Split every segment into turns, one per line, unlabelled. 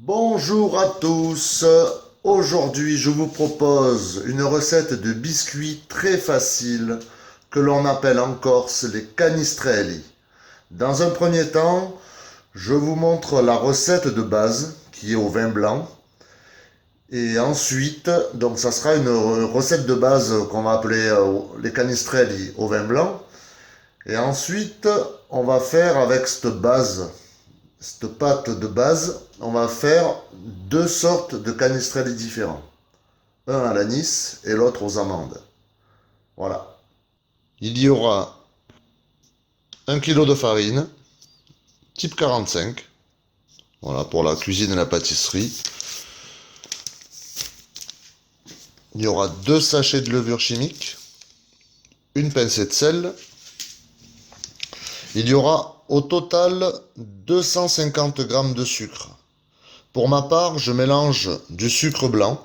Bonjour à tous. Aujourd'hui, je vous propose une recette de biscuits très facile que l'on appelle en Corse les canistrelli. Dans un premier temps, je vous montre la recette de base qui est au vin blanc. Et ensuite, donc ça sera une recette de base qu'on va appeler les canistrelli au vin blanc. Et ensuite, on va faire avec cette pâte de base, on va faire deux sortes de canistrelli différents. Un à l'anis et l'autre aux amandes. Voilà. Il y aura 1 kg de farine, type 45. Voilà, pour la cuisine et la pâtisserie. Il y aura 2 sachets de levure chimique, une pincée de sel. Il y aura au total 250 g de sucre. Pour ma part, je mélange du sucre blanc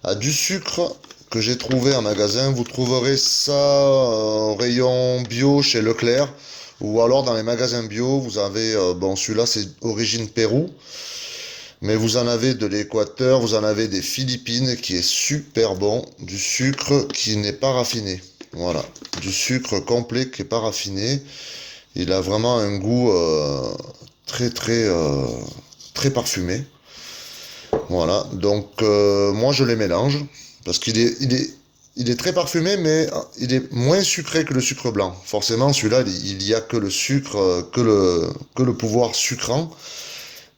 à du sucre que j'ai trouvé en magasin. Vous trouverez ça au rayon bio chez Leclerc ou alors dans les magasins bio. Vous avez, bon, celui-là c'est origine Pérou, mais vous en avez de l'Équateur, vous en avez des Philippines qui est super bon, du sucre qui n'est pas raffiné. Voilà, du sucre complet qui n'est pas raffiné. Il a vraiment un goût très parfumé. Voilà, donc moi je les mélange parce qu'il est très parfumé, mais il est moins sucré que le sucre blanc. Forcément, celui-là, il y a que le sucre, que le pouvoir sucrant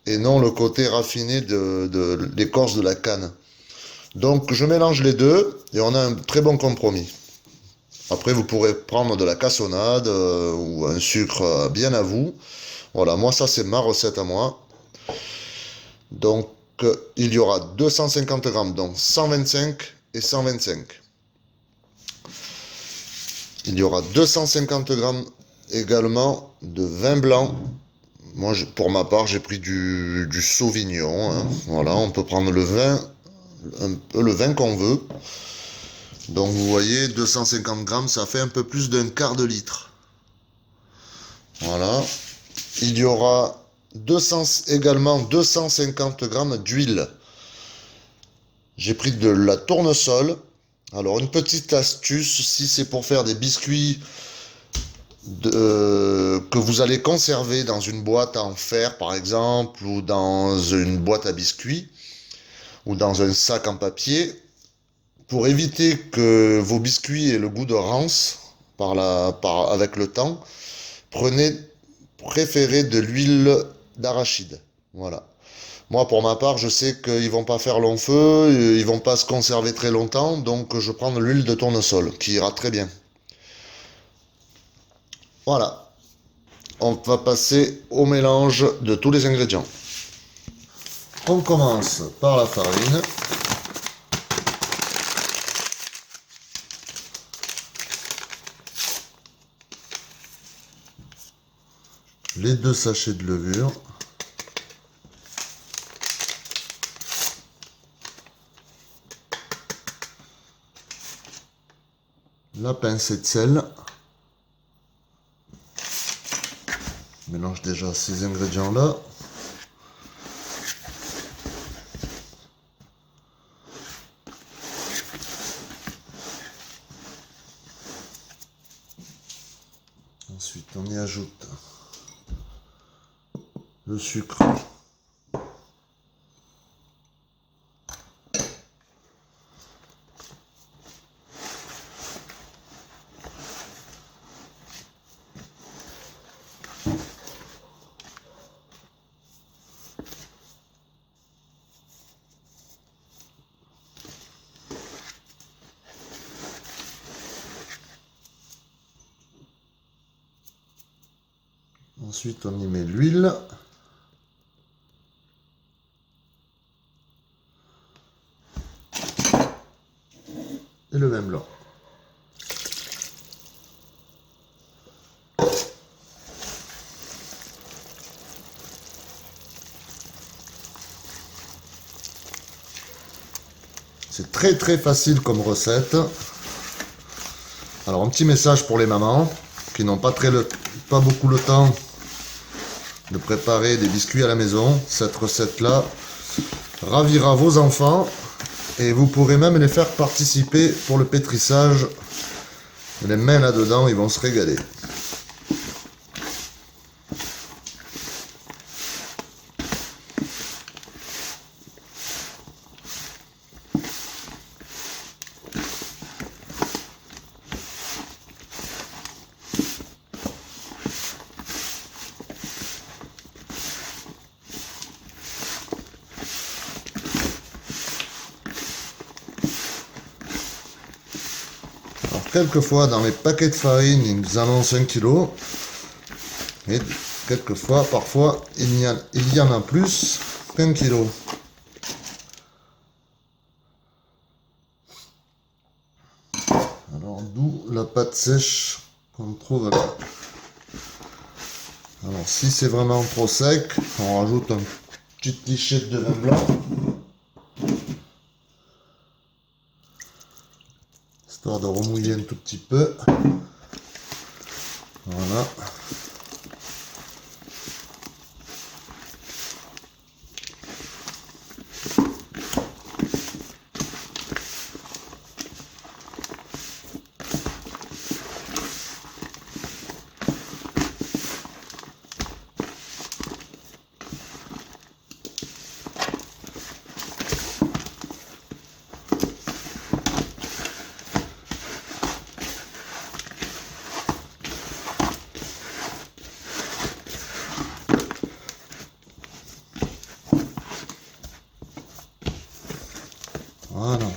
et non le côté raffiné de l'écorce de la canne. Donc je mélange les deux et on a un très bon compromis. Après, vous pourrez prendre de la cassonade ou un sucre bien à vous. Voilà, moi ça c'est ma recette à moi. Donc il y aura 250 g, donc 125 et 125. Il y aura 250 g également de vin blanc. Moi, pour ma part, j'ai pris du Sauvignon. Hein. Voilà, on peut prendre le vin, un peu le vin qu'on veut. Donc vous voyez, 250 g, ça fait un peu plus d'un quart de litre. Voilà. Il y aura également 250 g d'huile. J'ai pris de la tournesol. Alors une petite astuce, si c'est pour faire des biscuits que vous allez conserver dans une boîte en fer par exemple, ou dans une boîte à biscuits, ou dans un sac en papier, pour éviter que vos biscuits aient le goût de rance avec le temps, préférez de l'huile d'arachide. Voilà. Moi, pour ma part, je sais qu'ils vont pas faire long feu, ils vont pas se conserver très longtemps, donc je prends de l'huile de tournesol, qui ira très bien. Voilà. On va passer au mélange de tous les ingrédients. On commence par la farine. Les 2 sachets de levure. La pincée de sel. Je mélange déjà ces ingrédients-là. Ensuite, on y ajoute le sucre. Ensuite, on y met l'huile. Et le vin blanc. C'est très facile comme recette. Alors un petit message pour les mamans qui n'ont pas beaucoup le temps de préparer des biscuits à la maison. Cette recette là, ravira vos enfants et vous pourrez même les faire participer pour le pétrissage. Les mains là-dedans, ils vont se régaler. Quelquefois, dans les paquets de farine, ils annoncent 1 kg. Et quelquefois, parfois, il y en a plus qu'1 kg. Alors, d'où la pâte sèche qu'on trouve là. Alors, si c'est vraiment trop sec, on rajoute une petite lichette de vin blanc. Histoire de remouiller un tout petit peu. Voilà. Voilà.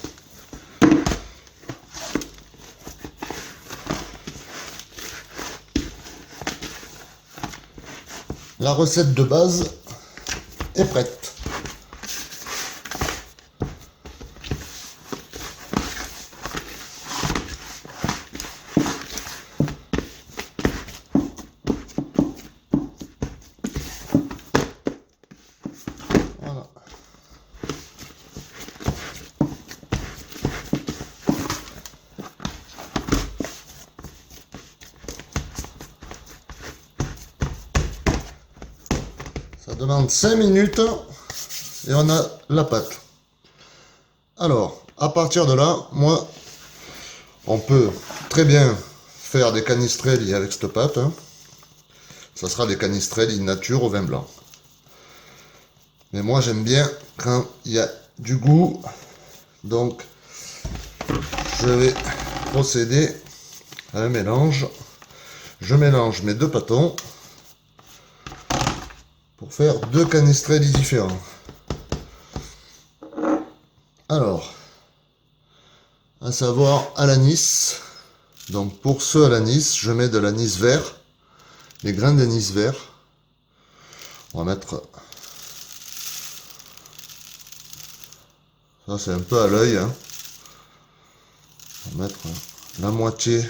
La recette de base est prête. Voilà. Ça demande 5 minutes et on a la pâte. Alors, à partir de là, moi, on peut très bien faire des canistrelli avec cette pâte. Ça sera des canistrelli nature au vin blanc. Mais moi, j'aime bien quand il y a du goût. Donc, je vais procéder à un mélange. Je mélange mes 2 pâtons pour faire 2 canistrelli différents. Alors, à savoir à l'anis. Donc pour ceux à l'anis, je mets de l'anis vert, les grains d'anis vert. On va mettre, ça c'est un peu à l'œil, hein. On va mettre la moitié, un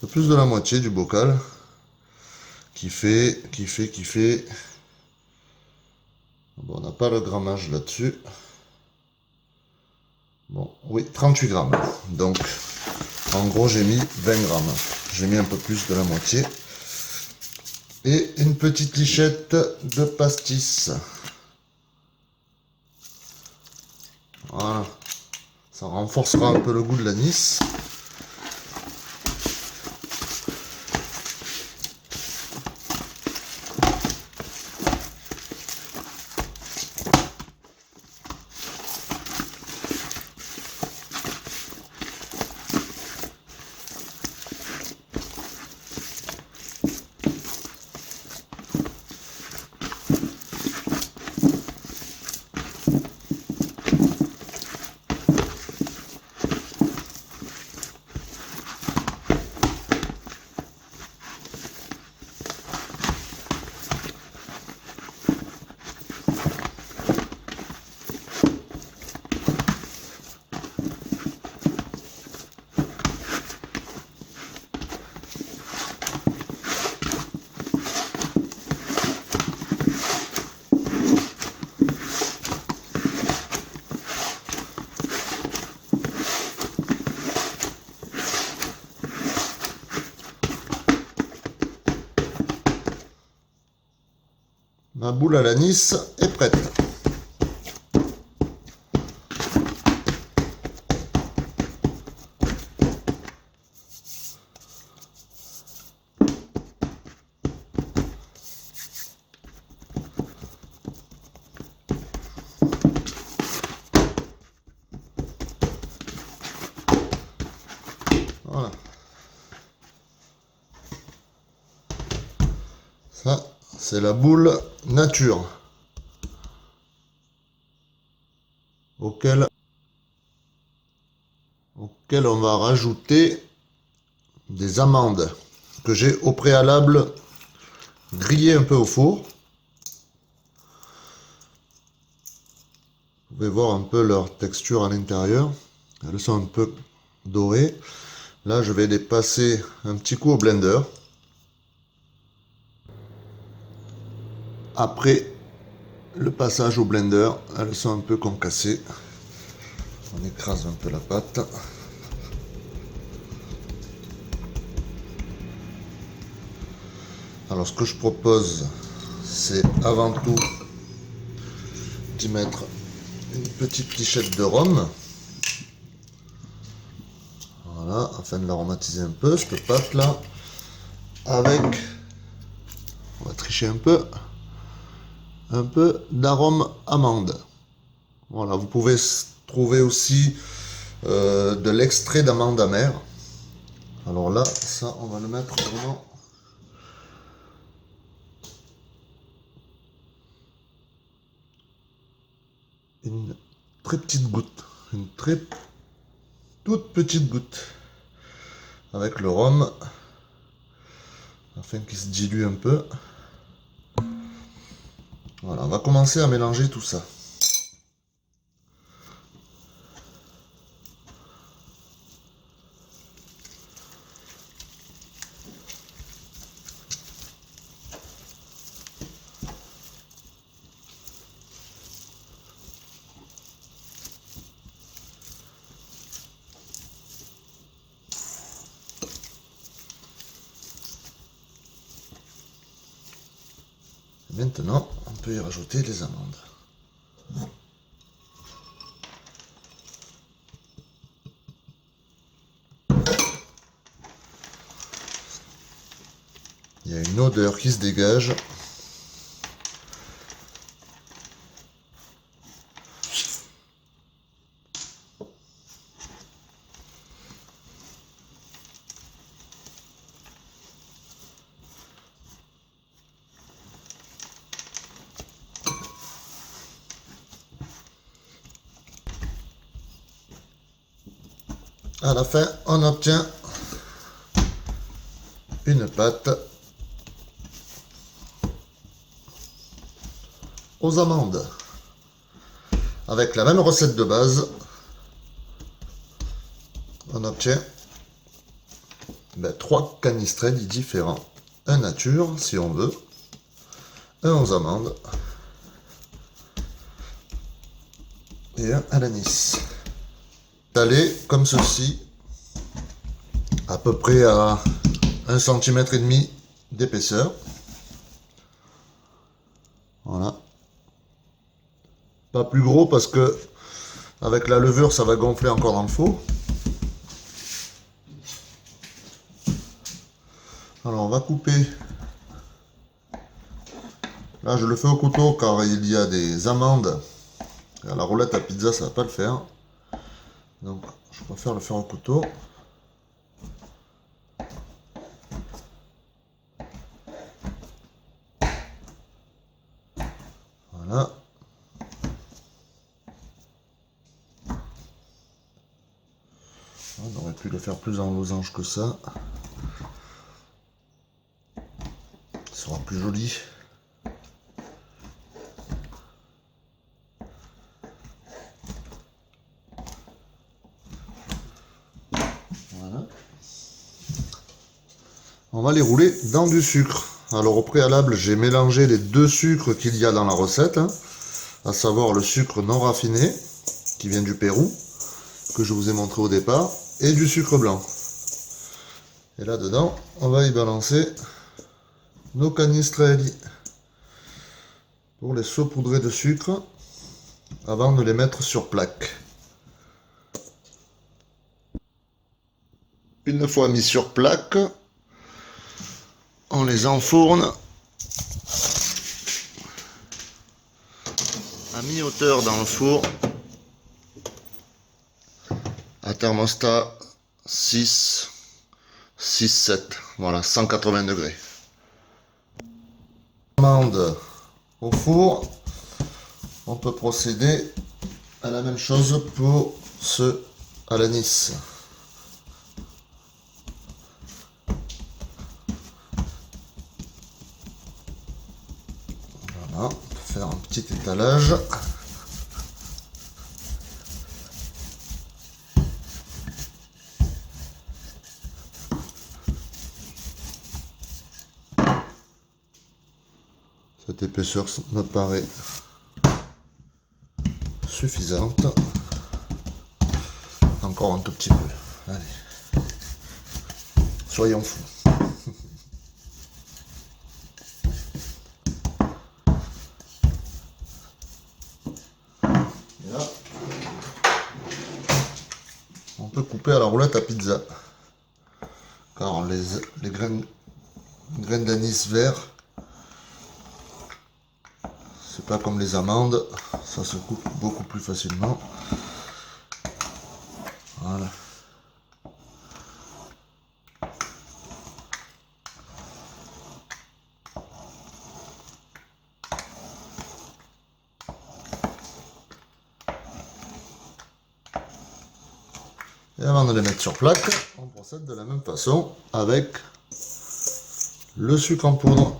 peu plus de la moitié du bocal, qui fait. Bon, on n'a pas le grammage là-dessus. Bon, oui, 38 grammes. Donc, en gros, j'ai mis 20 grammes. J'ai mis un peu plus de la moitié. Et une petite lichette de pastis. Voilà. Ça renforcera un peu le goût de l'anis. Ma boule à l'anis est prête. Voilà. Ça, c'est la boule nature auquel on va rajouter des amandes que j'ai au préalable grillées un peu au four. Vous pouvez voir un peu leur texture à l'intérieur. Elles sont un peu dorées. Là, je vais les passer un petit coup au blender. Après le passage au blender, elles sont un peu concassées. On écrase un peu la pâte. Alors ce que je propose, c'est avant tout d'y mettre une petite pichette de rhum. Voilà, afin de l'aromatiser un peu, cette pâte là. Avec, on va tricher un peu d'arôme amande. Voilà, vous pouvez trouver aussi de l'extrait d'amande amère. Alors là, ça, on va le mettre vraiment une très petite goutte, une très toute petite goutte avec le rhum afin qu'il se dilue un peu. Voilà, on va commencer à mélanger tout ça. Maintenant, on peut y rajouter les amandes. Il y a une odeur qui se dégage. À la fin, on obtient une pâte aux amandes. Avec la même recette de base, on obtient 3 canistrelli différents. Un nature, si on veut, un aux amandes et un à l'anis. Étalé comme ceci, à peu près à 1,5 cm d'épaisseur. Voilà. Pas plus gros parce que avec la levure ça va gonfler encore dans le four. Alors on va couper. Là je le fais au couteau car il y a des amandes. À la roulette à pizza ça va pas le faire. Donc je préfère le faire au couteau. Voilà. On aurait pu le faire plus en losange que ça. Ça sera plus joli. Voilà. On va les rouler dans du sucre. Alors au préalable, j'ai mélangé les 2 sucres qu'il y a dans la recette, hein, à savoir le sucre non raffiné, qui vient du Pérou, que je vous ai montré au départ, et du sucre blanc. Et là-dedans, on va y balancer nos canistrelli. pour les saupoudrer de sucre avant de les mettre sur plaque. Une fois mis sur plaque, on les enfourne à mi-hauteur dans le four à thermostat 6-7, voilà, 180 degrés. Amande au four, on peut procéder à la même chose pour ceux à l'anis. Voilà, on peut faire un petit étalage. Cette épaisseur me paraît suffisante. Encore un tout petit peu. Allez. Soyons fous. Et là, on peut couper à la roulette à pizza. Car les graines d'anis vert, c'est pas comme les amandes, ça se coupe beaucoup plus facilement. Voilà. Et avant de les mettre sur plaque, on procède de la même façon avec le sucre en poudre.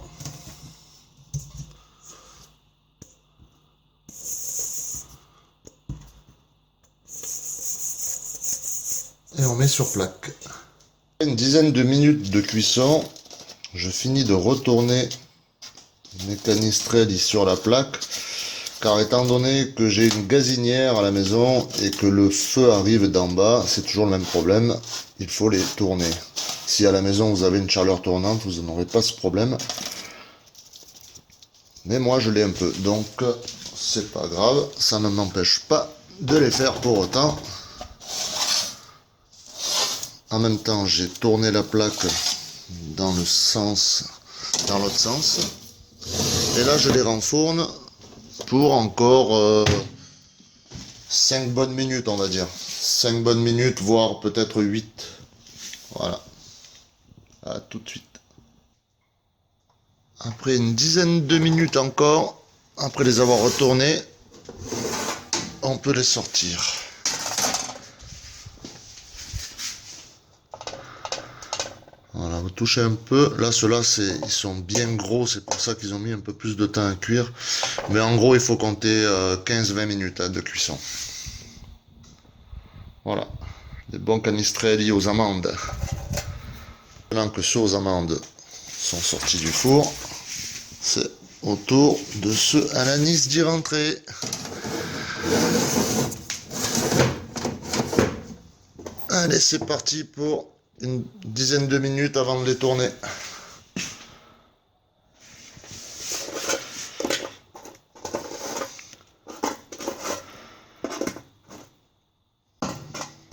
Et on met sur plaque. Une dizaine de minutes de cuisson, je finis de retourner mes canistrelli sur la plaque, car étant donné que j'ai une gazinière à la maison et que le feu arrive d'en bas, c'est toujours le même problème, il faut les tourner. Si à la maison vous avez une chaleur tournante, vous n'aurez pas ce problème. Mais moi je l'ai un peu, donc c'est pas grave, ça ne m'empêche pas de les faire pour autant. En même temps, j'ai tourné la plaque dans l'autre sens. Et là, je les renfourne pour encore 5 bonnes minutes, on va dire. 5 bonnes minutes, voire peut-être 8. Voilà. À tout de suite. Après une dizaine de minutes encore, après les avoir retournés, on peut les sortir. Voilà, vous touchez un peu. Là, ceux-là, ils sont bien gros. C'est pour ça qu'ils ont mis un peu plus de temps à cuire. Mais en gros, il faut compter 15-20 minutes de cuisson. Voilà. Des bons canistrelli aux amandes. Maintenant que ceux aux amandes sont sortis du four, c'est au tour de ceux à l'anis d'y rentrer. Allez, c'est parti pour une dizaine de minutes avant de les tourner.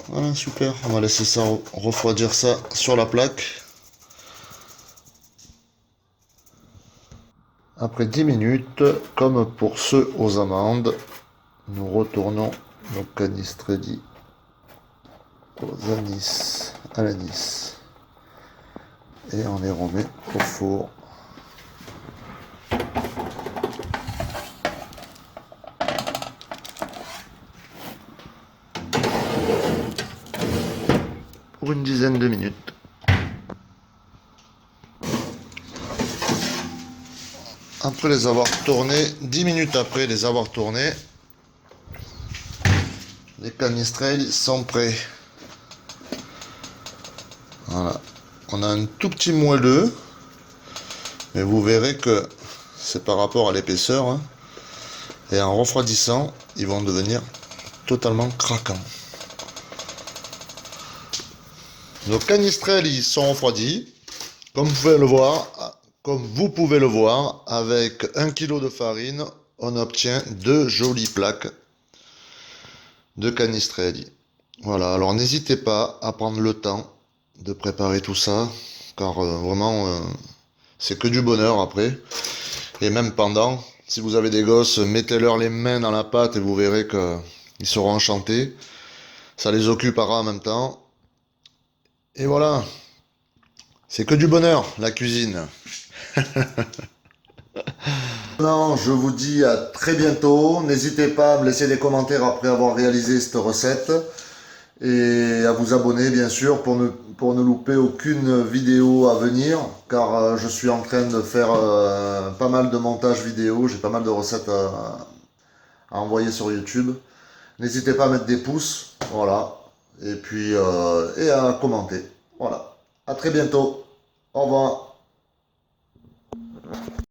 Voilà, super. On va laisser ça refroidir ça sur la plaque. Après 10 minutes, comme pour ceux aux amandes, nous retournons nos canistrelli aux anis, à l'anis. Et on les remet au four. Pour une dizaine de minutes. Après les avoir tournés, 10 minutes après les avoir tournés, les canistrelli sont prêts. Voilà. On a un tout petit moelleux, mais vous verrez que c'est par rapport à l'épaisseur, hein, et en refroidissant, ils vont devenir totalement craquants. Nos canistrelli sont refroidis, comme vous pouvez le voir. Comme vous pouvez le voir, avec 1 kg de farine, on obtient 2 jolies plaques de Canistrelli. Voilà, alors n'hésitez pas à prendre le temps de préparer tout ça, car vraiment, c'est que du bonheur après. Et même pendant, si vous avez des gosses, mettez-leur les mains dans la pâte et vous verrez qu'ils seront enchantés. Ça les occupera en même temps. Et voilà, c'est que du bonheur, la cuisine. Non, je vous dis à très bientôt. N'hésitez pas à me laisser des commentaires après avoir réalisé cette recette et à vous abonner bien sûr pour ne louper aucune vidéo à venir car je suis en train de faire pas mal de montage vidéo, j'ai pas mal de recettes à envoyer sur YouTube. N'hésitez pas à mettre des pouces, voilà, et puis et à commenter. Voilà. À très bientôt. Au revoir.